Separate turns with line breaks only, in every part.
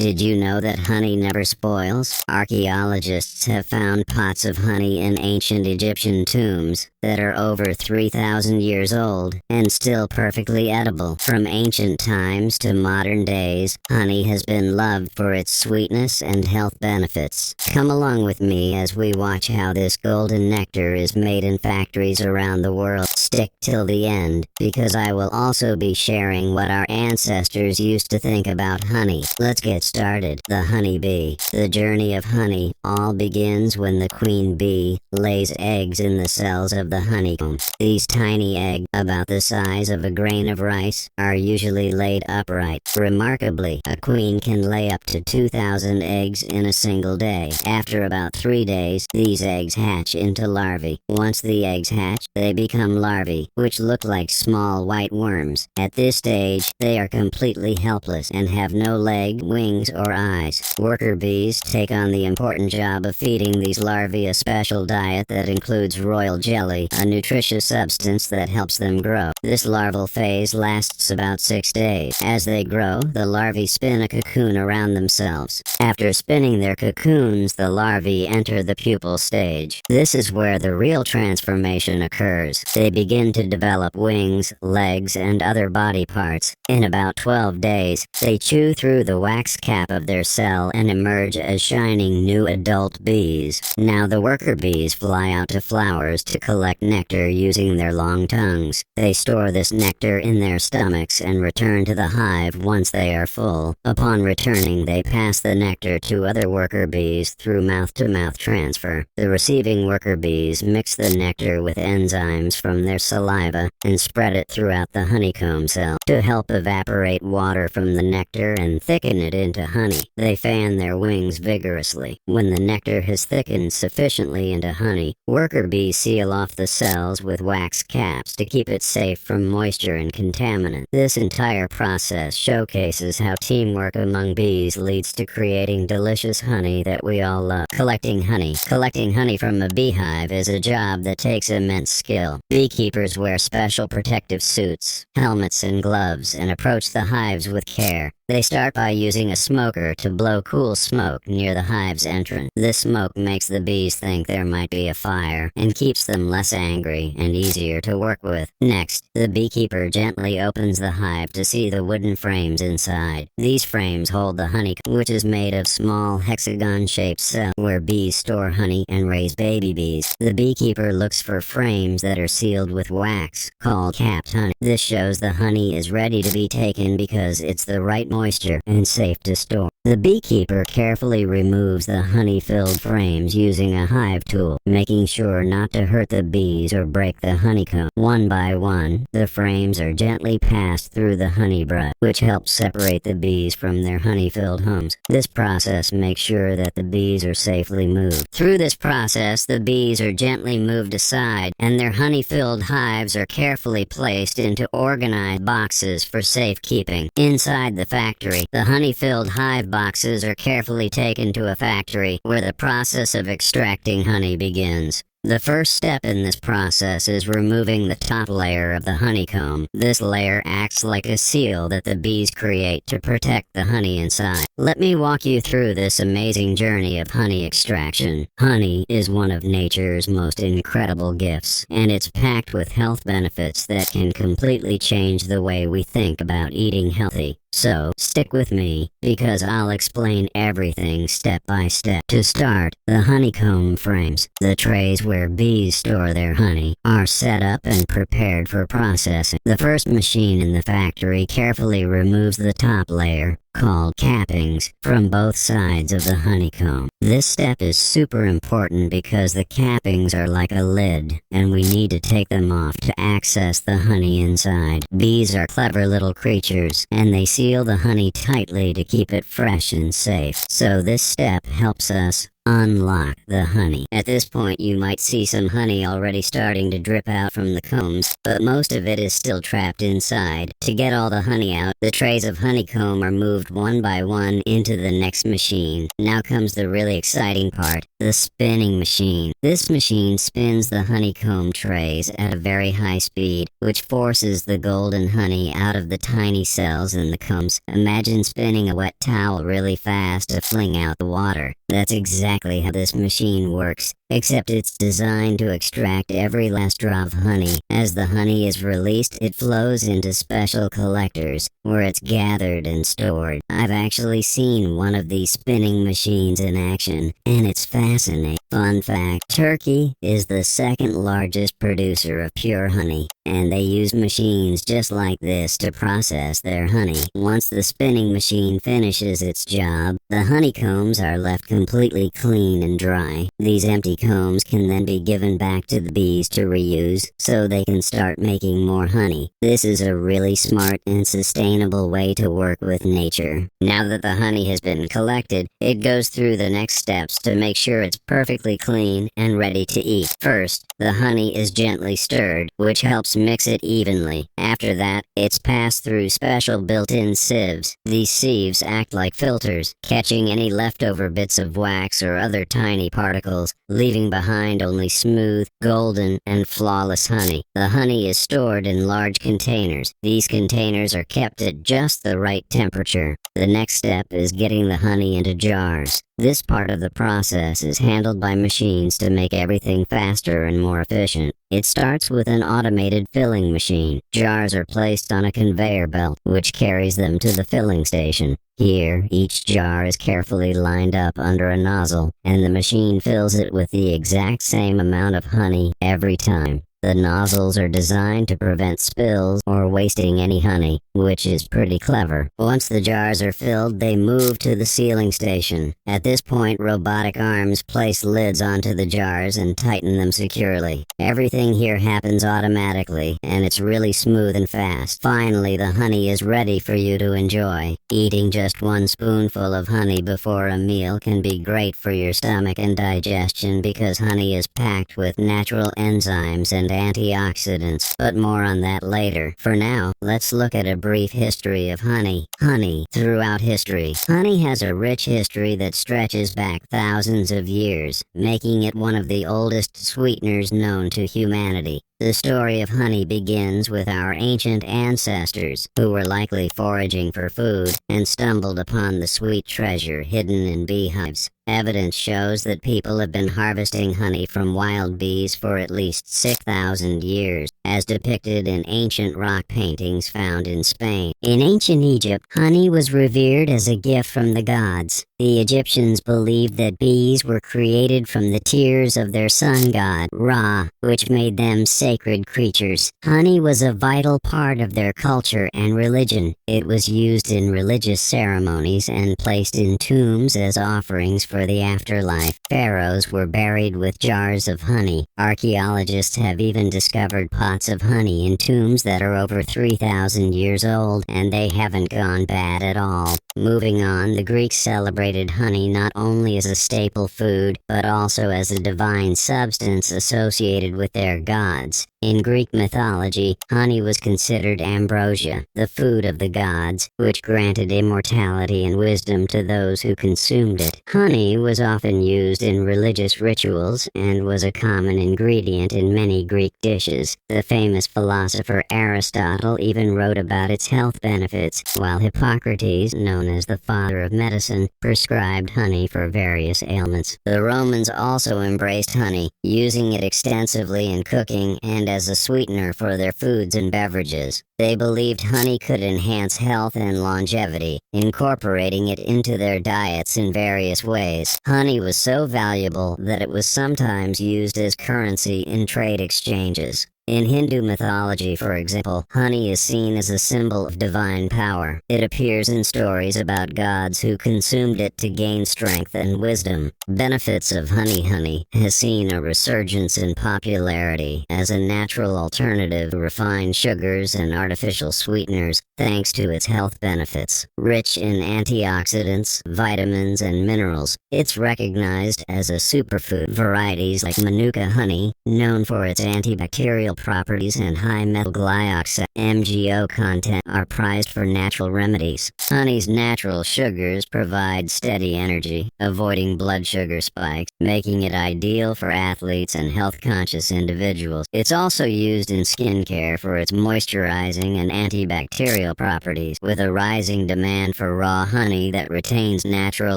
Did you know that honey never spoils? Archaeologists have found pots of honey in ancient Egyptian tombs that are over 3,000 years old and still perfectly edible. From ancient times to modern days, honey has been loved for its sweetness and health benefits. Come along with me as we watch how this golden nectar is made in factories around the world. Stick till the end, because I will also be sharing what our ancestors used to think about honey. Let's get started. The honey bee. The journey of honey all begins when the queen bee lays eggs in the cells of the honeycomb. These tiny eggs, about the size of a grain of rice, are usually laid upright. Remarkably, a queen can lay up to 2,000 eggs in a single day. After about 3 days, these eggs hatch into larvae. Once the eggs hatch, they become larvae, which look like small white worms. At this stage, they are completely helpless and have no leg, wings, or eyes. Worker bees take on the important job of feeding these larvae a special diet that includes royal jelly, a nutritious substance that helps them grow. This larval phase lasts about 6 days. As they grow, the larvae spin a cocoon around themselves. After spinning their cocoons, the larvae enter the pupal stage. This is where the real transformation occurs. They begin to develop wings, legs, and other body parts. In about 12 days, they chew through the wax cap of their cell and emerge as shining new adult bees. Now the worker bees fly out to flowers to collect nectar using their long tongues. They store this nectar in their stomachs and return to the hive once they are full. Upon returning, they pass the nectar to other worker bees through mouth-to-mouth transfer. The receiving worker bees mix the nectar with enzymes from their saliva and spread it throughout the honeycomb cell to help evaporate water from the nectar and thicken it into honey. They fan their wings vigorously. When the nectar has thickened sufficiently into honey, worker bees seal off the cells with wax caps to keep it safe from moisture and contaminants. This entire process showcases how teamwork among bees leads to creating delicious honey that we all love. Collecting honey. Collecting honey from a beehive is a job that takes immense skill. Beekeepers wear special protective suits, helmets, and gloves and approach the hives with care. They start by using a smoker to blow cool smoke near the hive's entrance. This smoke makes the bees think there might be a fire and keeps them less angry and easier to work with. Next, the beekeeper gently opens the hive to see the wooden frames inside. These frames hold the honeycomb, which is made of small hexagon-shaped cells where bees store honey and raise baby bees. The beekeeper looks for frames that are sealed with wax, called capped honey. This shows the honey is ready to be taken because it's the right moisture and safe to store. The beekeeper carefully removes the honey-filled frames using a hive tool, making sure not to hurt the bees or break the honeycomb. One by one, the frames are gently passed through the honey brush, which helps separate the bees from their honey-filled homes. This process makes sure that the bees are safely moved. Through this process, the bees are gently moved aside, and their honey-filled hives are carefully placed into organized boxes for safekeeping. Inside the factory, the honey-filled hive boxes are carefully taken to a factory where the process of extracting honey begins. The first step in this process is removing the top layer of the honeycomb. This layer acts like a seal that the bees create to protect the honey inside. Let me walk you through this amazing journey of honey extraction. Honey is one of nature's most incredible gifts, and it's packed with health benefits that can completely change the way we think about eating healthy. So, stick with me, because I'll explain everything step by step. To start, the honeycomb frames, the trays where bees store their honey, are set up and prepared for processing. The first machine in the factory carefully removes the top layer, called cappings, from both sides of the honeycomb. This step is super important because the cappings are like a lid, and we need to take them off to access the honey inside. Bees are clever little creatures, and they seal the honey tightly to keep it fresh and safe. So this step helps us, Unlock the honey. At this point you might see some honey already starting to drip out from the combs, but most of it is still trapped inside. To get all the honey out, the trays of honeycomb are moved one by one into the next machine. Now comes the really exciting part, the spinning machine. This machine spins the honeycomb trays at a very high speed, which forces the golden honey out of the tiny cells in the combs. Imagine spinning a wet towel really fast to fling out the water. That's exactly how this machine works, except it's designed to extract every last drop of honey. As the honey is released, it flows into special collectors, where it's gathered and stored. I've actually seen one of these spinning machines in action, and it's fascinating. Fun fact, Turkey is the second largest producer of pure honey, and they use machines just like this to process their honey. Once the spinning machine finishes its job, the honeycombs are left completely clean and dry. These empty combs can then be given back to the bees to reuse, so they can start making more honey. This is a really smart and sustainable way to work with nature. Now that the honey has been collected, it goes through the next steps to make sure it's perfectly clean and ready to eat. First, the honey is gently stirred, which helps mix it evenly. After that, it's passed through special built-in sieves. These sieves act like filters, catching any leftover bits of wax or other tiny particles, leaving behind only smooth, golden, and flawless honey. The honey is stored in large containers. These containers are kept at just the right temperature. The next step is getting the honey into jars. This part of the process is handled by machines to make everything faster and more efficient. It starts with an automated filling machine. Jars are placed on a conveyor belt, which carries them to the filling station. Here, each jar is carefully lined up under a nozzle, and the machine fills it with the exact same amount of honey every time. The nozzles are designed to prevent spills or wasting any honey, which is pretty clever. Once the jars are filled, they move to the sealing station. At this point, robotic arms place lids onto the jars and tighten them securely. Everything here happens automatically, and it's really smooth and fast. Finally, the honey is ready for you to enjoy. Eating just one spoonful of honey before a meal can be great for your stomach and digestion because honey is packed with natural enzymes and antioxidants, but more on that later. For now, let's look at a brief history of honey. Honey throughout history. Honey has a rich history that stretches back thousands of years, making it one of the oldest sweeteners known to humanity. The story of honey begins with our ancient ancestors, who were likely foraging for food and stumbled upon the sweet treasure hidden in beehives. Evidence shows that people have been harvesting honey from wild bees for at least 6,000 years, as depicted in ancient rock paintings found in Spain. In ancient Egypt, honey was revered as a gift from the gods. The Egyptians believed that bees were created from the tears of their sun god, Ra, which made them sacred creatures. Honey was a vital part of their culture and religion. It was used in religious ceremonies and placed in tombs as offerings for the afterlife. Pharaohs were buried with jars of honey. Archaeologists have even discovered pots of honey in tombs that are over 3,000 years old, and they haven't gone bad at all. Moving on, the Greeks celebrated honey not only as a staple food, but also as a divine substance associated with their gods. In Greek mythology, honey was considered ambrosia, the food of the gods, which granted immortality and wisdom to those who consumed it. Honey was often used in religious rituals and was a common ingredient in many Greek dishes. The famous philosopher Aristotle even wrote about its health benefits, while Hippocrates, known as the father of medicine, prescribed honey for various ailments. The Romans also embraced honey, using it extensively in cooking and as a sweetener for their foods and beverages. They believed honey could enhance health and longevity, incorporating it into their diets in various ways. Honey was so valuable that it was sometimes used as currency in trade exchanges. In Hindu mythology, for example, honey is seen as a symbol of divine power. It appears in stories about gods who consumed it to gain strength and wisdom. Benefits of honey has seen a resurgence in popularity as a natural alternative to refined sugars and artificial sweeteners, thanks to its health benefits. Rich in antioxidants, vitamins, and minerals, it's recognized as a superfood. Varieties like Manuka honey, known for its antibacterial properties and high methylglyoxide (MgO) content, are prized for natural remedies. Honey's natural sugars provide steady energy, avoiding blood sugar spikes, making it ideal for athletes and health-conscious individuals. It's also used in skincare for its moisturizing and antibacterial properties. With a rising demand for raw honey that retains natural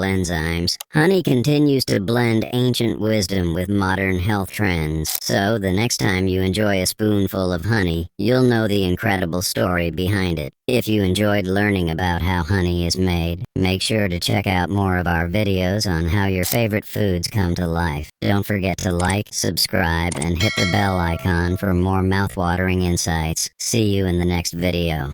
enzymes, honey continues to blend ancient wisdom with modern health trends. So, the next time you enjoy a spoonful of honey, you'll know the incredible story behind it. If you enjoyed learning about how honey is made, make sure to check out more of our videos on how your favorite foods come to life. Don't forget to like, subscribe, and hit the bell icon for more mouth-watering insights. See you in the next video.